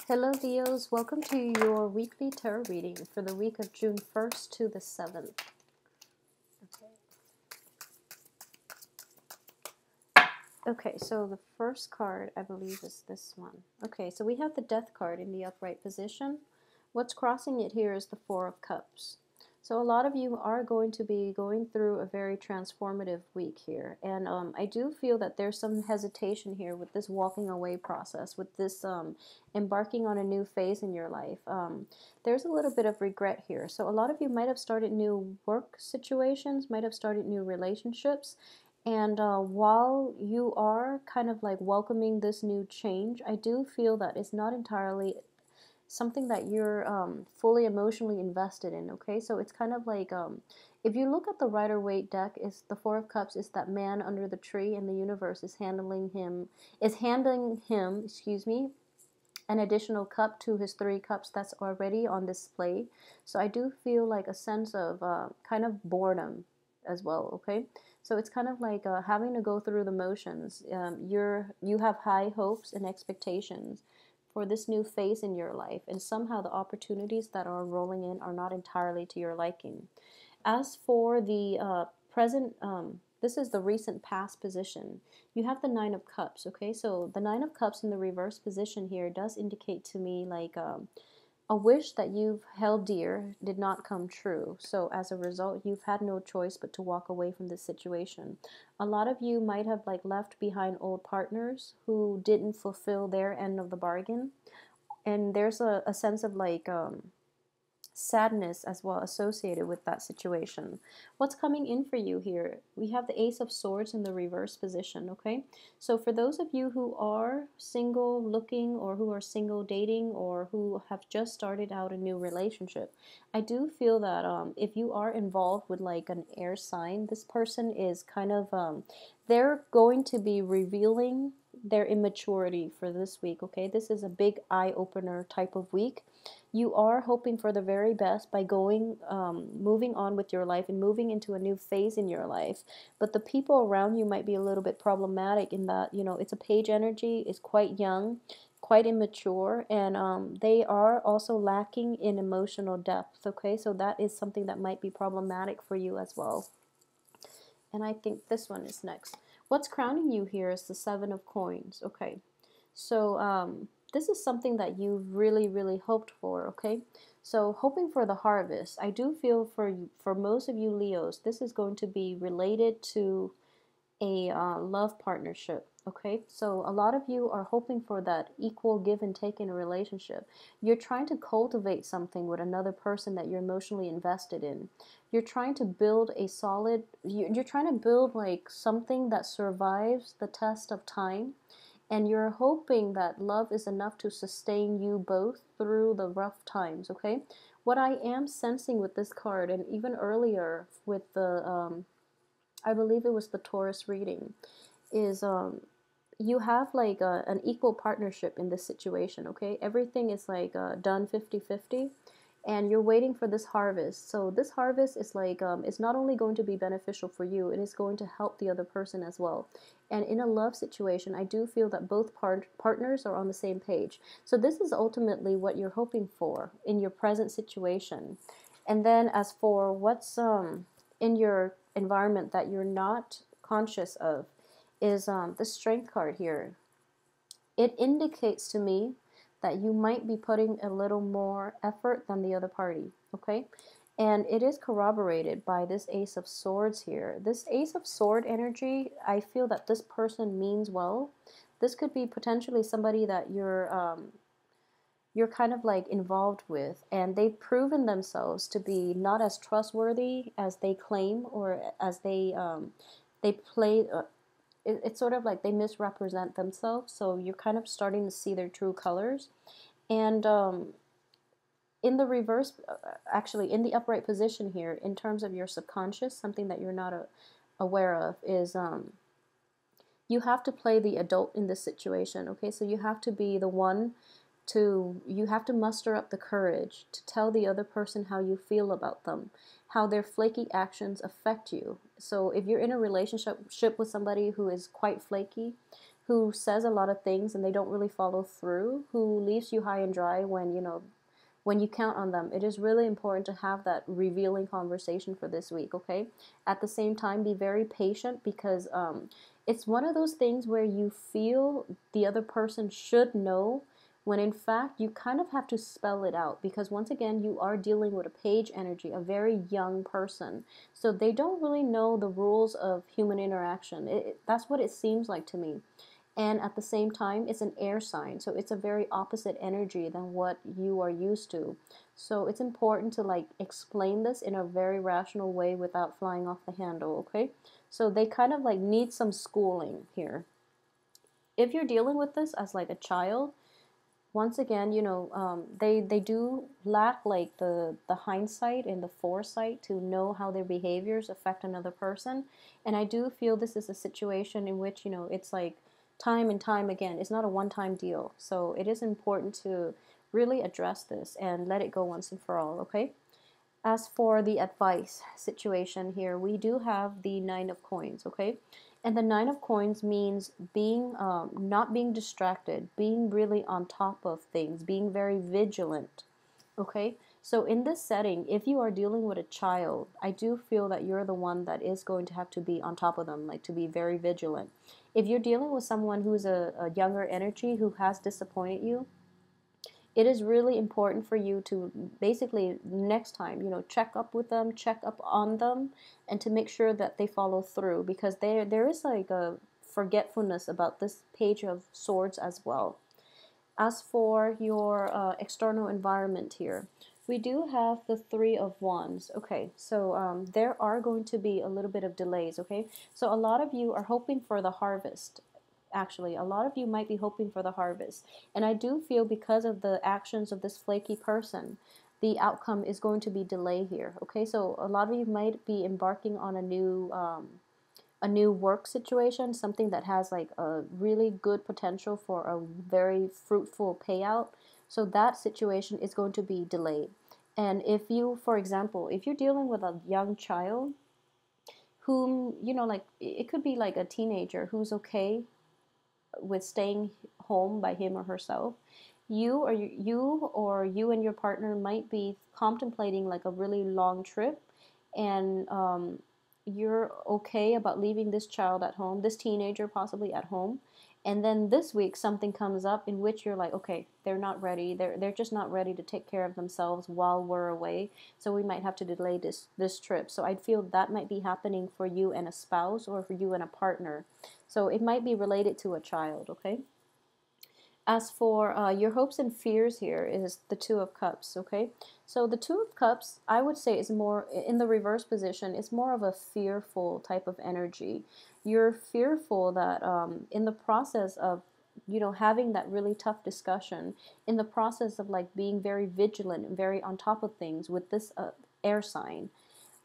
Hello Leos, welcome to your weekly tarot reading for the week of June 1st to the 7th. Okay, so the first card I believe is this one. Okay, so we have the Death card in the upright position. What's crossing it here is the Four of Cups. So a lot of you are going to be going through a very transformative week here. And I do feel that there's some hesitation here with this walking away process, with this embarking on a new phase in your life. There's a little bit of regret here. So a lot of you might have started new work situations, might have started new relationships. And while you are kind of like welcoming this new change, I do feel that it's not entirely something that you're fully emotionally invested in. Okay, so it's kind of like if you look at the Rider-Waite deck, is the Four of Cups is that man under the tree, and the universe is handing him, excuse me, an additional cup to his 3 cups that's already on display. So I do feel like a sense of kind of boredom as well. Okay, so it's kind of like having to go through the motions. You have high hopes and expectations for this new phase in your life, and somehow the opportunities that are rolling in are not entirely to your liking. As for the present, this is the recent past position. You have the Nine of Cups, okay? So the Nine of Cups in the reverse position here does indicate to me like a wish that you've held dear did not come true. So as a result, you've had no choice but to walk away from this situation. A lot of you might have like left behind old partners who didn't fulfill their end of the bargain. And there's a sense of like sadness as well associated with that situation. What's coming in for you here? We have the Ace of Swords in the reverse position, okay? So for those of you who are single looking, or who are single dating, or who have just started out a new relationship, I do feel that if you are involved with like an air sign, this person is kind of, they're going to be revealing their immaturity for this week, okay? This is a big eye-opener type of week. You are hoping for the very best by moving on with your life and moving into a new phase in your life. But the people around you might be a little bit problematic in that, you know, it's a page energy, it's quite young, quite immature, and they are also lacking in emotional depth, okay? So that is something that might be problematic for you as well. And I think this one is next. What's crowning you here is the Seven of Coins, okay? So this is something that you really hoped for, okay? So hoping for the harvest. I do feel for most of you Leos, this is going to be related to a love partnership, okay? So a lot of you are hoping for that equal give and take in a relationship. You're trying to cultivate something with another person that you're emotionally invested in. You're trying to build a solid, you're trying to build like something that survives the test of time. And you're hoping that love is enough to sustain you both through the rough times, okay? What I am sensing with this card, and even earlier with the, I believe it was the Taurus reading, is you have like an equal partnership in this situation, okay? Everything is like done 50-50, and you're waiting for this harvest. So this harvest is like, it's not only going to be beneficial for you, it is going to help the other person as well. And in a love situation, I do feel that both partners are on the same page. So this is ultimately what you're hoping for in your present situation. And then as for what's in your environment that you're not conscious of, is the Strength card here. It indicates to me that you might be putting a little more effort than the other party, okay? And it is corroborated by this Ace of Swords here. This Ace of Sword energy, I feel that this person means well. This could be potentially somebody that you're kind of like involved with, and they've proven themselves to be not as trustworthy as they claim, or as they play. It's sort of like they misrepresent themselves. So you're kind of starting to see their true colors, and in the reverse, actually in the upright position here, in terms of your subconscious, something that you're not aware of is you have to play the adult in this situation, okay? So you have to be the one you have to muster up the courage to tell the other person how you feel about them, how their flaky actions affect you. So if you're in a relationship with somebody who is quite flaky, who says a lot of things and they don't really follow through, who leaves you high and dry when, you know, when you count on them. It is really important to have that revealing conversation for this week, okay? At the same time, be very patient because it's one of those things where you feel the other person should know when in fact you kind of have to spell it out because once again you are dealing with a page energy, a very young person, so they don't really know the rules of human interaction. That's what it seems like to me. And at the same time it's an air sign, so it's a very opposite energy than what you are used to. So it's important to like explain this in a very rational way without flying off the handle, okay? So they kind of like need some schooling here. If you're dealing with this as like a child, once again, you know, they do lack like the hindsight and the foresight to know how their behaviors affect another person. And I do feel this is a situation in which, you know, it's like time and time again. It's not a one-time deal. So it is important to really address this and let it go once and for all, okay? As for the advice situation here, we do have the Nine of Coins, okay? And the Nine of Coins means being not being distracted, being really on top of things, being very vigilant, okay? So in this setting, if you are dealing with a child, I do feel that you're the one that is going to have to be on top of them, like to be very vigilant. If you're dealing with someone who's a younger energy who has disappointed you, it is really important for you to basically next time, you know, check up with them, check up on them, and to make sure that they follow through because there is like a forgetfulness about this Page of Swords as well. As for your external environment here, we do have the Three of Wands. Okay, so there are going to be a little bit of delays, okay? So a lot of you are hoping for the harvest. Actually, a lot of you might be hoping for the harvest. And I do feel because of the actions of this flaky person, the outcome is going to be delay here, okay? So a lot of you might be embarking on a new work situation, something that has like a really good potential for a very fruitful payout. So that situation is going to be delayed. And if you, for example, if you're dealing with a young child whom, you know, like it could be like a teenager who's okay with staying home by him or herself, you and your partner might be contemplating like a really long trip, and you're okay about leaving this child at home, this teenager possibly at home, and then this week something comes up in which you're like, okay, they're not ready. They're just not ready to take care of themselves while we're away. So we might have to delay this trip. So I feel that might be happening for you and a spouse or for you and a partner. So it might be related to a child, okay? As for your hopes and fears here is the Two of Cups, okay? So the Two of Cups, I would say, is more, in the reverse position, it's more of a fearful type of energy. You're fearful that in the process of, you know, having that really tough discussion, in the process of like being very vigilant and very on top of things with this air sign,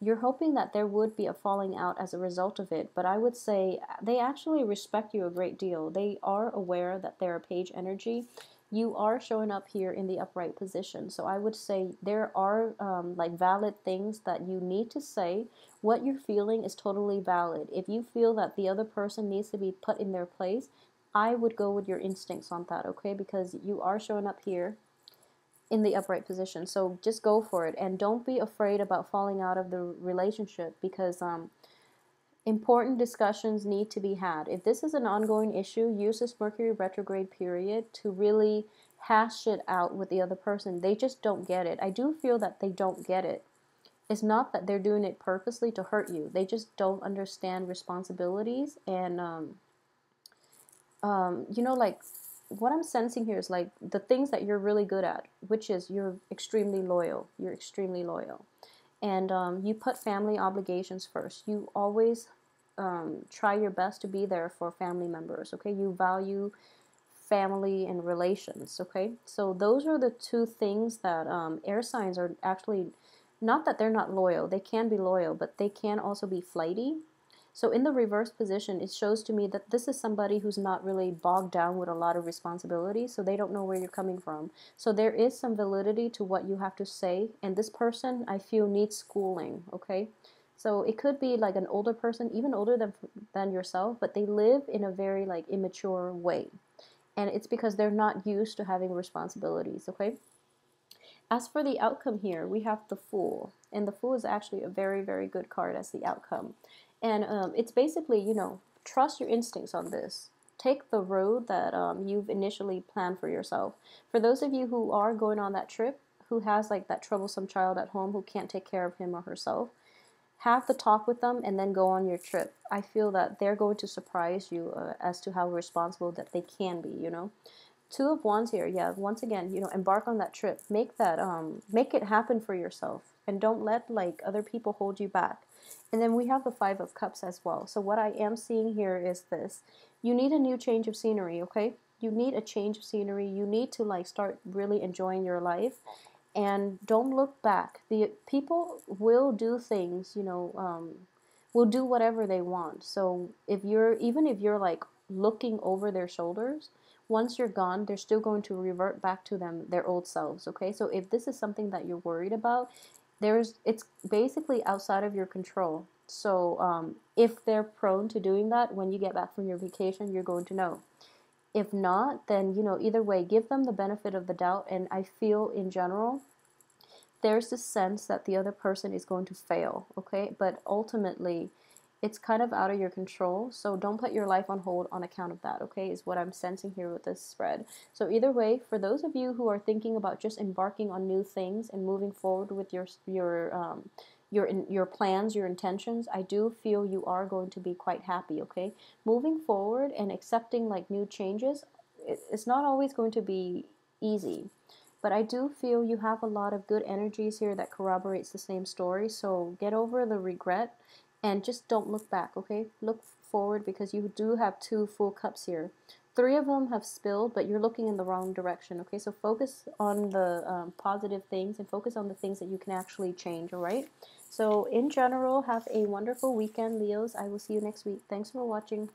you're hoping that there would be a falling out as a result of it, but I would say they actually respect you a great deal. They are aware that they're a page energy. You are showing up here in the upright position. So I would say there are like valid things that you need to say. What you're feeling is totally valid. If you feel that the other person needs to be put in their place, I would go with your instincts on that, okay? Because you are showing up here in the upright position. So just go for it and don't be afraid about falling out of the relationship because important discussions need to be had. If this is an ongoing issue, use this Mercury retrograde period to really hash it out with the other person. They just don't get it. I do feel that they don't get it. It's not that they're doing it purposely to hurt you. They just don't understand responsibilities and you know, like what I'm sensing here is like the things that you're really good at, which is you're extremely loyal. You're extremely loyal. And you put family obligations first. You always try your best to be there for family members, okay? You value family and relations, okay? So those are the two things that air signs are actually, not that they're not loyal. They can be loyal, but they can also be flighty. So in the reverse position, it shows to me that this is somebody who's not really bogged down with a lot of responsibility, so they don't know where you're coming from. So there is some validity to what you have to say, and this person, I feel, needs schooling, okay? So it could be like an older person, even older than yourself, but they live in a very like immature way. And it's because they're not used to having responsibilities, okay? As for the outcome here, we have the Fool, and the Fool is actually a very, very good card as the outcome. And it's basically, you know, trust your instincts on this. Take the road that you've initially planned for yourself. For those of you who are going on that trip, who has like that troublesome child at home who can't take care of him or herself, have the talk with them and then go on your trip. I feel that they're going to surprise you as to how responsible that they can be, you know. Two of Wands here, yeah, once again, you know, embark on that trip. Make that make it happen for yourself, and don't let like other people hold you back. And then we have the Five of Cups as well. So what I am seeing here is this. You need a new change of scenery, okay? You need a change of scenery. You need to like start really enjoying your life, and don't look back. The people will do things, you know, will do whatever they want. So if you're, even if you're like looking over their shoulders, once you're gone, they're still going to revert back to their old selves. Okay, so if this is something that you're worried about, it's basically outside of your control. So if they're prone to doing that, when you get back from your vacation, you're going to know. If not, then, you know, either way, give them the benefit of the doubt. And I feel in general, there's this sense that the other person is going to fail, okay? But ultimately, it's kind of out of your control. So don't put your life on hold on account of that, okay? Is what I'm sensing here with this spread. So either way, for those of you who are thinking about just embarking on new things and moving forward with your plans, your intentions, I do feel you are going to be quite happy, okay? Moving forward and accepting like new changes, it's not always going to be easy, but I do feel you have a lot of good energies here that corroborates the same story. So get over the regret and just don't look back, okay? Look forward, because you do have two full cups here. Three of them have spilled, but you're looking in the wrong direction, okay? So focus on the positive things and focus on the things that you can actually change, all right? So in general, have a wonderful weekend, Leos. I will see you next week. Thanks for watching.